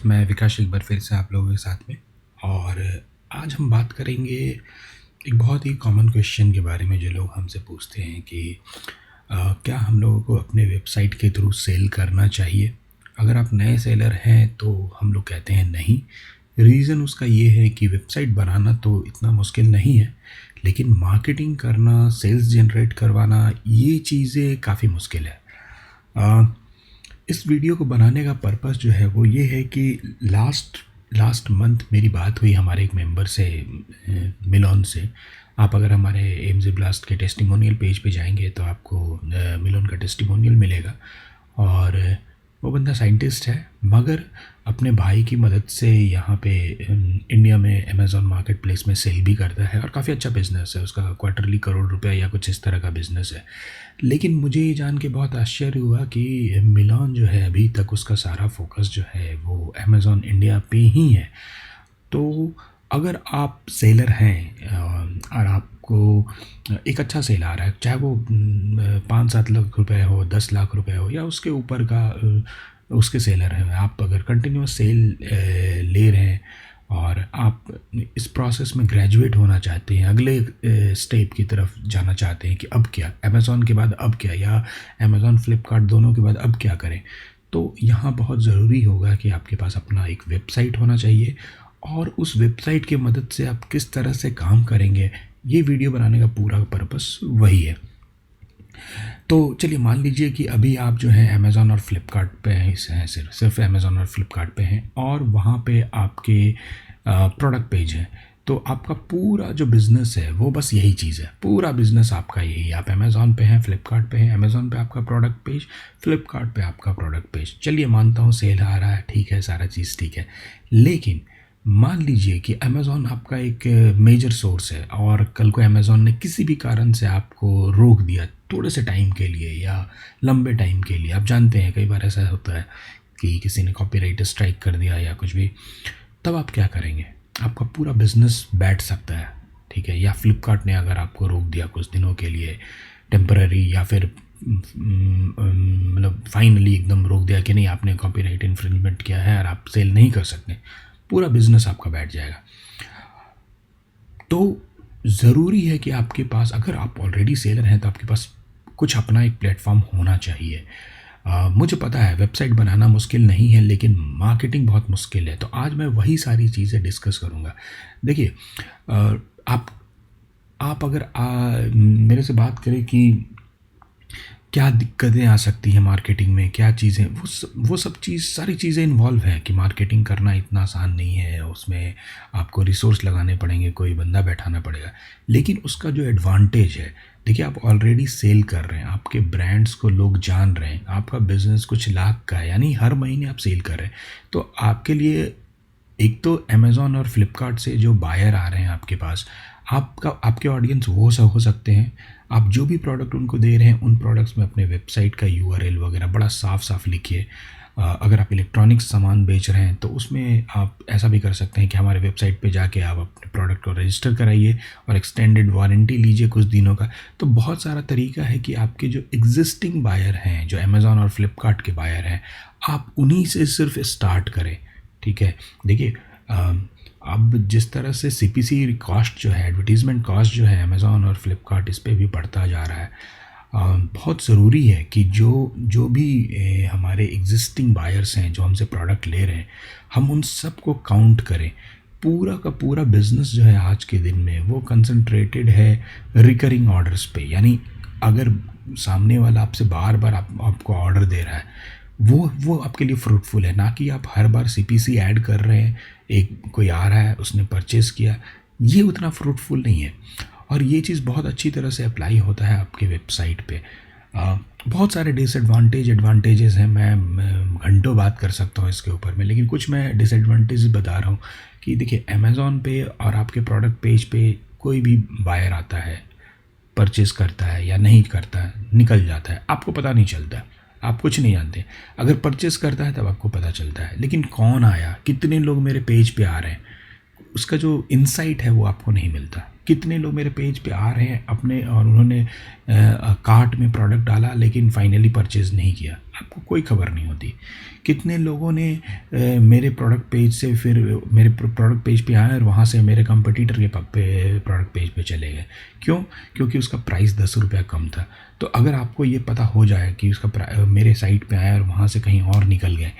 मैं विकास एक बार फिर से आप लोगों के साथ में। और आज हम बात करेंगे एक बहुत ही कॉमन क्वेश्चन के बारे में जो लोग हमसे पूछते हैं कि क्या हम लोगों को अपने वेबसाइट के थ्रू सेल करना चाहिए। अगर आप नए सेलर हैं तो हम लोग कहते हैं नहीं। रीज़न उसका ये है कि वेबसाइट बनाना तो इतना मुश्किल नहीं है, लेकिन मार्केटिंग करना, सेल्स जनरेट करवाना, ये चीज़ें काफ़ी मुश्किल है। इस वीडियो को बनाने का पर्पस जो है वो ये है कि लास्ट मंथ मेरी बात हुई हमारे एक मेंबर से, मिलोन से। आप अगर हमारे एम्स ब्लास्ट के टेस्टिमोनियल पेज पे जाएंगे तो आपको मिलोन का टेस्टिमोनियल मिलेगा। और वो बंदा साइंटिस्ट है, मगर अपने भाई की मदद से यहाँ पे इंडिया में अमेज़ॉन मार्केट प्लेस में सेल भी करता है और काफ़ी अच्छा बिज़नेस है उसका। क्वार्टरली करोड़ रुपया या कुछ इस तरह का बिज़नेस है। लेकिन मुझे ये जान के बहुत आश्चर्य हुआ कि मिलान जो है अभी तक उसका सारा फोकस जो है वो अमेज़ॉन इंडिया पे ही है। तो अगर आप सेलर हैं और आपको एक अच्छा सेल आ रहा है, चाहे वो 5-7 लाख रुपए हो, 10 लाख रुपए हो या उसके ऊपर का, उसके सेलर हैं, आप अगर कंटिन्यूस सेल ले रहे हैं और आप इस प्रोसेस में ग्रेजुएट होना चाहते हैं, अगले स्टेप की तरफ जाना चाहते हैं कि अब क्या, अमेज़ॉन के बाद अब क्या, या अमेज़ॉन फ्लिपकार्ट दोनों के बाद अब क्या करें, तो यहाँ बहुत ज़रूरी होगा कि आपके पास अपना एक वेबसाइट होना चाहिए। और उस वेबसाइट की मदद से आप किस तरह से काम करेंगे, ये वीडियो बनाने का पूरा पर्पस वही है। तो चलिए मान लीजिए कि अभी आप जो है अमेज़ॉन और फ्लिपकार्ट पे हैं, सिर्फ अमेज़ॉन और फ्लिपकार्ट पे हैं और वहाँ पे आपके प्रोडक्ट पेज है। तो आपका पूरा जो बिज़नेस है वो बस यही चीज़ है, पूरा बिज़नेस आपका यही है। आप अमेज़ॉन पे हैं, फ्लिपकार्ट पे हैं, अमेज़ॉन पे आपका प्रोडक्ट पेज, फ्लिपकार्ट पे आपका प्रोडक्ट पेज। चलिए मानता हूँ सेल आ रहा है, ठीक है, सारा चीज़ ठीक है। लेकिन मान लीजिए कि अमेज़ॉन आपका एक मेजर सोर्स है और कल को अमेज़ॉन ने किसी भी कारण से आपको रोक दिया थोड़े से टाइम के लिए या लंबे टाइम के लिए। आप जानते हैं कई बार ऐसा होता है कि किसी ने कॉपीराइट स्ट्राइक कर दिया या कुछ भी, तब आप क्या करेंगे? आपका पूरा बिजनेस बैठ सकता है, ठीक है। या फ्लिपकार्ट ने अगर आपको रोक दिया कुछ दिनों के लिए, टेम्पररी, या फिर मतलब फाइनली एकदम रोक दिया कि नहीं, आपने कॉपीराइट इन्फ्रिंजमेंट किया है और आप सेल नहीं कर सकते, पूरा बिजनेस आपका बैठ जाएगा। तो ज़रूरी है कि आपके पास, अगर आप ऑलरेडी सेलर हैं तो आपके पास कुछ अपना एक प्लेटफॉर्म होना चाहिए। मुझे पता है वेबसाइट बनाना मुश्किल नहीं है, लेकिन मार्केटिंग बहुत मुश्किल है। तो आज मैं वही सारी चीज़ें डिस्कस करूँगा। देखिए, आप अगर मेरे से बात करें कि क्या दिक्कतें आ सकती हैं मार्केटिंग में, क्या चीज़ें, वो सब चीज़, सारी चीज़ें इन्वॉल्व है कि मार्केटिंग करना इतना आसान नहीं है। उसमें आपको रिसोर्स लगाने पड़ेंगे, कोई बंदा बैठाना पड़ेगा। लेकिन उसका जो एडवांटेज है, देखिए, आप ऑलरेडी सेल कर रहे हैं, आपके ब्रांड्स को लोग जान रहे हैं, आपका बिजनेस कुछ लाख का है, यानी हर महीने आप सेल कर रहे हैं। तो आपके लिए एक तो अमेज़ॉन और फ्लिपकार्ट से जो बायर आ रहे हैं आपके पास, आपके ऑडियंस वो सब हो सकते हैं। आप जो भी प्रोडक्ट उनको दे रहे हैं, उन प्रोडक्ट्स में अपने वेबसाइट का यूआरएल वगैरह बड़ा साफ साफ लिखिए। अगर आप इलेक्ट्रॉनिक्स सामान बेच रहे हैं तो उसमें आप ऐसा भी कर सकते हैं कि हमारे वेबसाइट पे जाके आप अपने प्रोडक्ट को रजिस्टर कराइए और एक्सटेंडेड वारंटी लीजिए कुछ दिनों का। तो बहुत सारा तरीका है कि आपके जो एग्जिस्टिंग बायर हैं, जो अमेज़ॉन और फ्लिपकार्ट के बायर हैं, आप उन्हीं से सिर्फ स्टार्ट करें, ठीक है। देखिए, अब जिस तरह से सीपीसी कॉस्ट जो है, एडवर्टीज़मेंट कॉस्ट जो है, अमेज़ॉन और फ्लिपकार्ट इस पे भी बढ़ता जा रहा है। बहुत ज़रूरी है कि जो भी हमारे एग्जिस्टिंग बायर्स हैं जो हमसे प्रोडक्ट ले रहे हैं, हम उन सब को काउंट करें। पूरा का पूरा बिज़नेस जो है आज के दिन में वो कंसंट्रेटेड है रिकरिंग ऑर्डर्स पे। यानी अगर सामने वाला आपसे बार बार आपको ऑर्डर दे रहा है, वो आपके लिए फ्रूटफुल है, ना कि आप हर बार सीपीसी ऐड कर रहे हैं। एक कोई आ रहा है, उसने परचेज़ किया, ये उतना फ्रूटफुल नहीं है। और ये चीज़ बहुत अच्छी तरह से अप्लाई होता है आपके वेबसाइट पे। बहुत सारे एडवांटेजेस हैं, मैं घंटों बात कर सकता हूँ इसके ऊपर में, लेकिन कुछ मैं डिसएडवांटेज बता रहा हूँ कि देखिए, अमेज़ॉन पे और आपके प्रोडक्ट पेज पे कोई भी बायर आता है, परचेज़ करता है या नहीं करता है, निकल जाता है, आपको पता नहीं चलता है, आप कुछ नहीं जानते। अगर परचेज़ करता है तब आपको पता चलता है, लेकिन कौन आया, कितने लोग मेरे पेज पे आ रहे हैं, उसका जो इंसाइट है वो आपको नहीं मिलता। कितने लोग मेरे पेज पे आ रहे हैं अपने, और उन्होंने कार्ट में प्रोडक्ट डाला लेकिन फाइनली परचेज़ नहीं किया, आपको कोई खबर नहीं होती। कितने लोगों ने मेरे प्रोडक्ट पेज से फिर मेरे प्रोडक्ट पेज पे आए और वहाँ से मेरे कंपटीटर के प्रोडक्ट पेज पे चले गए। क्यों? क्योंकि उसका प्राइस 10 रुपया कम था। तो अगर आपको ये पता हो जाए कि उसका मेरे साइट पे आया और वहाँ से कहीं और निकल गए,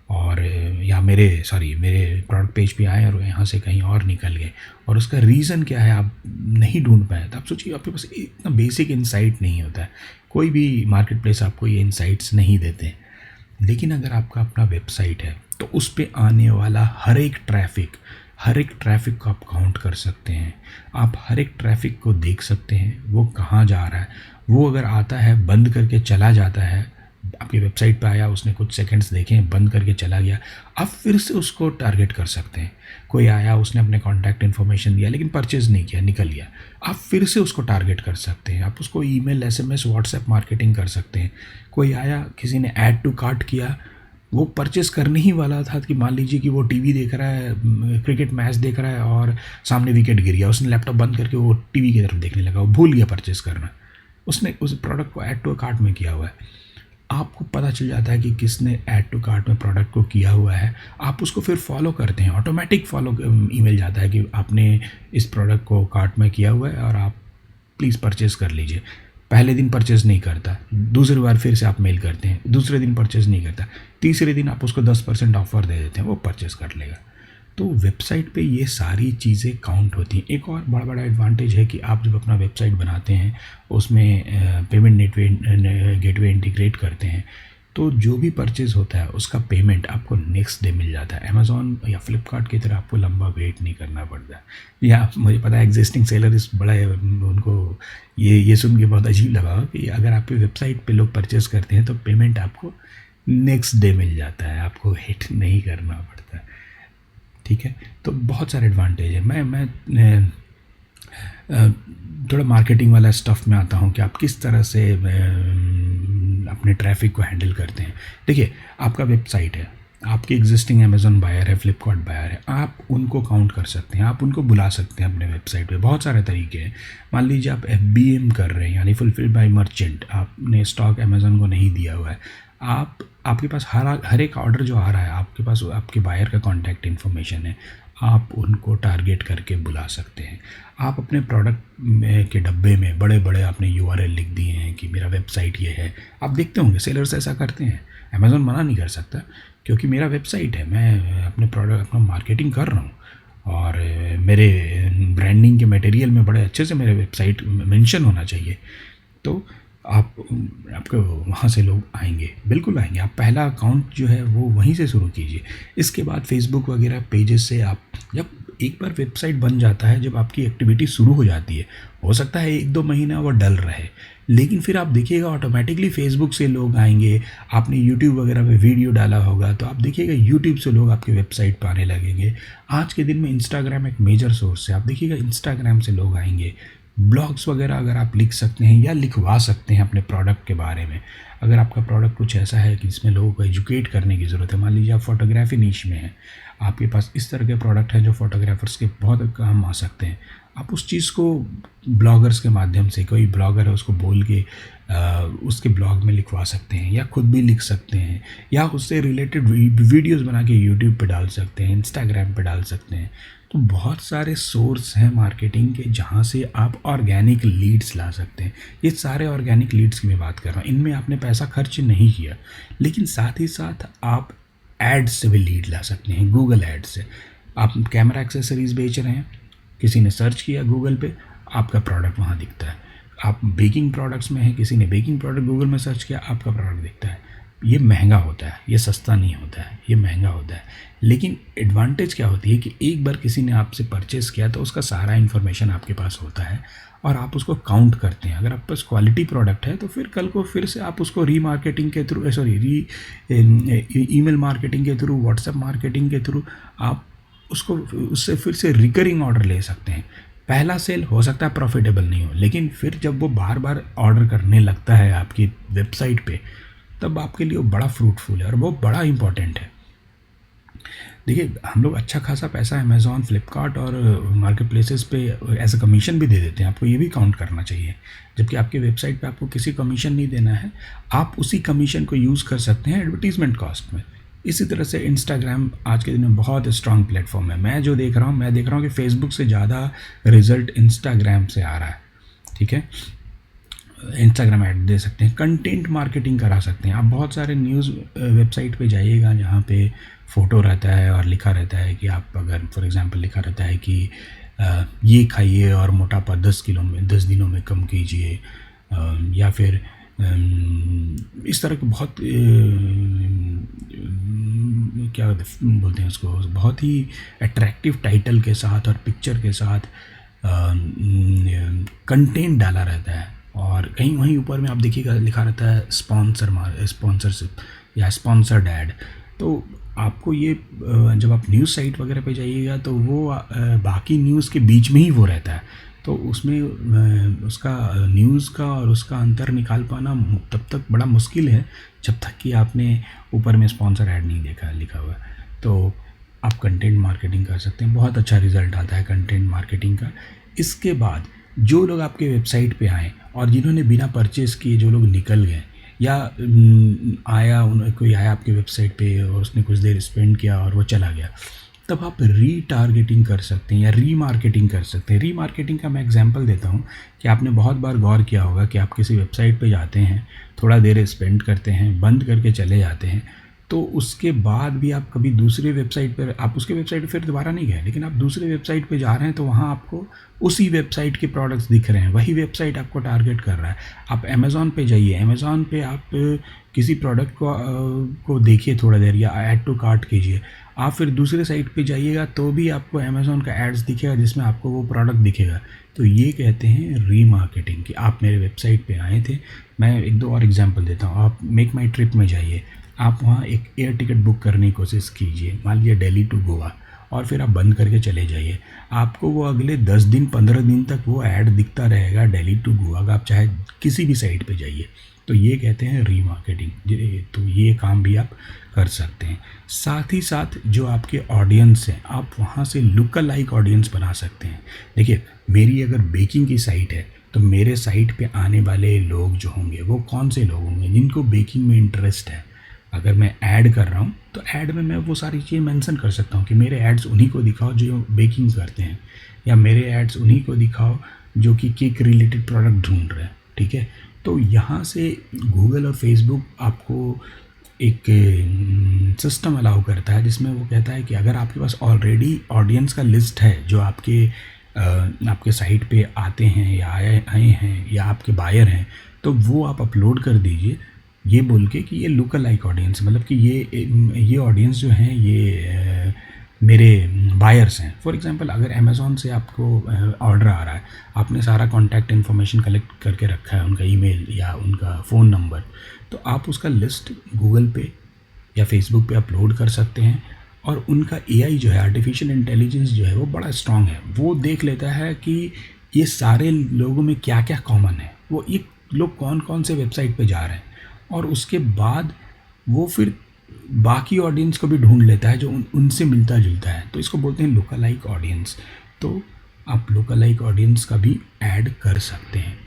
और या मेरे प्रोडक्ट पेज पे आए और यहाँ से कहीं और निकल गए, और उसका रीज़न क्या है आप नहीं ढूंढ पाए, तो आप सोचिए आपके पास इतना बेसिक इंसाइट नहीं होता है। कोई भी मार्केट प्लेस आपको ये इंसाइट्स नहीं देते। लेकिन अगर आपका अपना वेबसाइट है तो उस पे आने वाला हर एक ट्रैफ़िक को आप काउंट कर सकते हैं। आप हर एक ट्रैफ़िक को देख सकते हैं, वो कहाँ जा रहा है। वो अगर आता है, बंद करके चला जाता है, आपकी वेबसाइट पे आया, उसने कुछ सेकंड्स देखे, बंद करके चला गया, आप फिर से उसको टारगेट कर सकते हैं। कोई आया, उसने अपने कॉन्टैक्ट इन्फॉर्मेशन दिया लेकिन परचेज़ नहीं किया, निकल गया, आप फिर से उसको टारगेट कर सकते हैं। आप उसको ईमेल, एसएमएस, व्हाट्सएप मार्केटिंग कर सकते हैं। कोई आया, किसी ने ऐड टू कार्ट किया, वो परचेज़ करने ही वाला था कि मान लीजिए कि वो टीवी देख रहा है, क्रिकेट मैच देख रहा है और सामने विकेट गिर गया, उसने लैपटॉप बंद करके वो टीवी की तरफ देखने लगा, वो भूल गया परचेज़ करना। उसने उस प्रोडक्ट को ऐड टू कार्ट में किया हुआ है। आपको पता चल जाता है कि किसने ऐड टू कार्ट में प्रोडक्ट को किया हुआ है। आप उसको फिर फॉलो करते हैं, ऑटोमेटिक फॉलो ईमेल जाता है कि आपने इस प्रोडक्ट को कार्ट में किया हुआ है और आप प्लीज़ परचेज़ कर लीजिए। पहले दिन परचेज़ नहीं करता, दूसरी बार फिर से आप मेल करते हैं, दूसरे दिन परचेज़ नहीं करता, तीसरे दिन आप उसको 10% ऑफ़र दे देते हैं, वो परचेज़ कर लेगा। तो वेबसाइट पे ये सारी चीज़ें काउंट होती हैं। एक और बड़ा एडवांटेज है कि आप जब अपना वेबसाइट बनाते हैं, उसमें पेमेंट गेटवे इंटीग्रेट करते हैं, तो जो भी परचेज़ होता है उसका पेमेंट आपको नेक्स्ट डे मिल जाता है। अमेज़ॉन या फ्लिपकार्ट की तरह आपको लंबा वेट नहीं करना पड़ता है। या मुझे पता है एग्जिस्टिंग सेलर इस बड़ा उनको ये सुन के बहुत अजीब लगा कि अगर आपकी वेबसाइट पे लोग परचेज़ करते हैं तो पेमेंट आपको नेक्स्ट डे मिल जाता है, आपको वेट नहीं करना पड़ता है। ठीक है, तो बहुत सारे एडवांटेज है। मैं थोड़ा मार्केटिंग वाला स्टफ़ में आता हूँ कि आप किस तरह से अपने ट्रैफ़िक को हैंडल करते हैं। देखिए, आपका वेबसाइट है, आपकी एग्जिस्टिंग अमेज़ॉन बायर है, फ्लिपकार्ट बायर है, आप उनको काउंट कर सकते हैं, आप उनको बुला सकते हैं अपने वेबसाइट पे। बहुत सारे तरीके हैं। मान लीजिए आप एफबीएम कर रहे हैं, यानी फुलफिल्ड बाय मर्चेंट, आपने स्टॉक अमेज़ॉन को नहीं दिया हुआ है। आपके पास हर एक ऑर्डर जो आ रहा है, आपके पास आपके बायर का कॉन्टैक्ट इन्फॉर्मेशन है, आप उनको टारगेट करके बुला सकते हैं। आप अपने प्रोडक्ट के डब्बे में बड़े आपने यूआरएल लिख दिए हैं कि मेरा वेबसाइट ये है। आप देखते होंगे सेलर्स ऐसा करते हैं। अमेज़ॉन मना नहीं कर सकता क्योंकि मेरा वेबसाइट है, मैं अपने प्रोडक्ट अपना मार्केटिंग कर रहा हूँ और मेरे ब्रांडिंग के मटेरियल में बड़े अच्छे से मेरे वेबसाइट मेंशन होना चाहिए। तो आपको वहाँ से लोग आएंगे, बिल्कुल आएंगे। आप पहला अकाउंट जो है वो वहीं से शुरू कीजिए। इसके बाद फेसबुक वगैरह पेजेस से आप जब एक बार वेबसाइट बन जाता है, जब आपकी एक्टिविटी शुरू हो जाती है, हो सकता है 1-2 महीना वो डल रहे, लेकिन फिर आप देखिएगा ऑटोमेटिकली फेसबुक से लोग आएंगे। आपने यूट्यूब वगैरह पे वीडियो डाला होगा तो आप देखिएगा यूट्यूब से लोग आपके वेबसाइट पर आने लगेंगे। आज के दिन में इंस्टाग्राम एक मेजर सोर्स है, आप देखिएगा इंस्टाग्राम से लोग आएंगे। ब्लॉग्स वगैरह अगर आप लिख सकते हैं या लिखवा सकते हैं अपने प्रोडक्ट के बारे में। अगर आपका प्रोडक्ट कुछ ऐसा है कि जिसमें लोगों को एजुकेट करने की ज़रूरत है, मान लीजिए आप फोटोग्राफी नीश में हैं, आपके पास इस तरह के प्रोडक्ट हैं जो फोटोग्राफर्स के बहुत काम आ सकते हैं, आप उस चीज़ को ब्लॉगर्स के माध्यम से, कोई ब्लॉगर है उसको बोल के उसके ब्लॉग में लिखवा सकते हैं, या खुद भी लिख सकते हैं, या उससे रिलेटेड वीडियोज़ बना के यूट्यूब पे डाल सकते हैं, इंस्टाग्राम पे डाल सकते हैं। तो बहुत सारे सोर्स हैं मार्केटिंग के जहाँ से आप ऑर्गेनिक लीड्स ला सकते हैं। ये सारे ऑर्गेनिक लीड्स की मैं बात कर रहा हूँ, इनमें आपने पैसा खर्च नहीं किया, लेकिन साथ ही साथ आप एड्स से भी लीड ला सकते हैं। गूगल एड्स से आप कैमरा एक्सेसरीज़ बेच रहे हैं, किसी ने सर्च किया गूगल पे, आपका प्रोडक्ट वहाँ दिखता है। आप बेकिंग प्रोडक्ट्स में हैं, किसी ने बेकिंग प्रोडक्ट गूगल में सर्च किया, आपका प्रोडक्ट दिखता है। ये महंगा होता है, ये सस्ता नहीं होता है, ये महंगा होता है। लेकिन एडवांटेज क्या होती है कि एक बार किसी ने आपसे परचेज़ किया तो उसका सारा इन्फॉर्मेशन आपके पास होता है और आप उसको काउंट करते हैं। अगर आपके पास क्वालिटी प्रोडक्ट है तो फिर कल को फिर से आप उसको रीमार्केटिंग के थ्रू ईमेल मार्केटिंग के थ्रू, व्हाट्सएप मार्केटिंग के थ्रू आप उसको उससे फिर से रिकरिंग ऑर्डर ले सकते हैं। पहला सेल हो सकता है प्रॉफिटेबल नहीं हो, लेकिन फिर जब वो बार बार ऑर्डर करने लगता है आपकी वेबसाइट पे, तब आपके लिए वो बड़ा फ्रूटफुल है और वो बड़ा इम्पॉर्टेंट है। देखिए, हम लोग अच्छा खासा पैसा अमेज़न, फ्लिपकार्ट और मार्केट प्लेसेस पे एज़ अ कमीशन भी दे देते हैं, आपको ये भी काउंट करना चाहिए। जबकि आपके वेबसाइट पे आपको किसी कमीशन नहीं देना है, आप उसी कमीशन को यूज़ कर सकते हैं एडवर्टीज़मेंट कॉस्ट में। इसी तरह से इंस्टाग्राम आज के दिन में बहुत स्ट्रॉन्ग प्लेटफॉर्म है। मैं देख रहा हूँ कि फेसबुक से ज़्यादा रिजल्ट इंस्टाग्राम से आ रहा है, ठीक है। इंस्टाग्राम ऐड दे सकते हैं, कंटेंट मार्केटिंग करा सकते हैं। आप बहुत सारे न्यूज़ वेबसाइट पे जाइएगा जहाँ पे फ़ोटो रहता है और लिखा रहता है कि आप अगर फॉर एग्ज़ाम्पल लिखा रहता है कि ये खाइए और मोटापा 10 दिनों में कम कीजिए, या फिर इस तरह के बहुत क्या बोलते हैं उसको, बहुत ही अट्रैक्टिव टाइटल के साथ और पिक्चर के साथ कंटेंट डाला रहता है। और कहीं वहीं ऊपर में आप देखिएगा लिखा रहता है स्पॉन्सरशिप या स्पॉन्सर्ड ऐड। तो आपको ये जब आप न्यूज़ साइट वगैरह पे जाइएगा तो वो बाकी न्यूज़ के बीच में ही वो रहता है, तो उसमें उसका न्यूज़ का और उसका अंतर निकाल पाना तब तक बड़ा मुश्किल है जब तक कि आपने ऊपर में स्पॉन्सर ऐड नहीं देखा लिखा हुआ। तो आप कंटेंट मार्केटिंग कर सकते हैं, बहुत अच्छा रिज़ल्ट आता है कंटेंट मार्केटिंग का। इसके बाद जो लोग आपके वेबसाइट पे आए और जिन्होंने बिना परचेज़ किए जो लोग निकल गए, या कोई आया आपके वेबसाइट पे और उसने कुछ देर स्पेंड किया और वो चला गया, तब आप रीटारगेटिंग कर सकते हैं या रीमार्केटिंग कर सकते हैं। रीमार्केटिंग का मैं एग्जांपल देता हूँ कि आपने बहुत बार गौर किया होगा कि आप किसी वेबसाइट पे जाते हैं, थोड़ा देर स्पेंड करते हैं, बंद करके चले जाते हैं, तो उसके बाद भी आप कभी दूसरे वेबसाइट पर, आप उसके वेबसाइट पर फिर दोबारा नहीं गए, लेकिन आप दूसरे वेबसाइट पर जा रहे हैं तो वहाँ आपको उसी वेबसाइट के प्रोडक्ट्स दिख रहे हैं, वही वेबसाइट आपको टारगेट कर रहा है। आप अमेज़ॉन पे जाइए, अमेज़ॉन पे आप किसी प्रोडक्ट को देखिए थोड़ा देर या ऐड टू कार्ट कीजिए, आप फिर दूसरे साइट पे जाइएगा तो भी आपको अमेज़ॉन का एड्स दिखेगा जिसमें आपको वो प्रोडक्ट दिखेगा। तो ये कहते हैं रीमार्केटिंग कि आप मेरे वेबसाइट पे आए थे। मैं एक दो और एग्जांपल देता हूँ। आप मेक माई ट्रिप में जाइए, आप वहाँ एक एयर टिकट बुक करने की कोशिश कीजिए, मान लीजिए दिल्ली टू गोवा, और फिर आप बंद करके चले जाइए। आपको वो अगले 10 दिन 15 दिन तक वो ऐड दिखता रहेगा दिल्ली टू गोवा का, आप चाहे किसी भी साइट पे जाइए। तो ये कहते हैं रीमार्केटिंग। तो ये काम भी आप कर सकते हैं। साथ ही साथ जो आपके ऑडियंस हैं, आप वहाँ से लुक लाइक ऑडियंस बना सकते हैं। देखिए, मेरी अगर बेकिंग की साइट है तो मेरे साइट पे आने वाले लोग जो होंगे वो कौन से लोग होंगे, जिनको बेकिंग में इंटरेस्ट है। अगर मैं ऐड कर रहा हूँ तो ऐड में मैं वो सारी चीज़ें मेंशन कर सकता हूँ कि मेरे एड्स उन्हीं को दिखाओ जो बेकिंग करते हैं, या मेरे एड्स उन्हीं को दिखाओ जो कि केक रिलेटेड प्रोडक्ट ढूंढ रहे हैं, ठीक है। तो यहाँ से गूगल और फेसबुक आपको एक सिस्टम अलाउ करता है जिसमें वो कहता है कि अगर आपके पास ऑलरेडी ऑडियंस का लिस्ट है जो आपके साइट पे आते हैं या आए हैं या आपके बायर हैं, तो वो आप अपलोड कर दीजिए ये बोल के कि ये लुक लाइक ऑडियंस, मतलब कि ये ऑडियंस जो हैं ये मेरे बायर्स हैं। फॉर एग्जांपल अगर अमेज़ॉन से आपको ऑर्डर आ रहा है, आपने सारा कॉन्टैक्ट इन्फॉर्मेशन कलेक्ट करके रखा है, उनका ईमेल या उनका फ़ोन नंबर, तो आप उसका लिस्ट गूगल पे या फेसबुक पे अपलोड कर सकते हैं। और उनका एआई जो है, आर्टिफिशियल इंटेलिजेंस जो है, वो बड़ा स्ट्रांग है। वो देख लेता है कि ये सारे लोगों में क्या क्या कॉमन है, वो ये लोग कौन कौन से वेबसाइट पे जा रहे हैं, और उसके बाद वो फिर बाकी ऑडियंस को भी ढूंढ लेता है जो उनसे मिलता जुलता है। तो इसको बोलते हैं लुक लाइक ऑडियंस। तो आप लुक लाइक ऑडियंस का भी ऐड कर सकते हैं।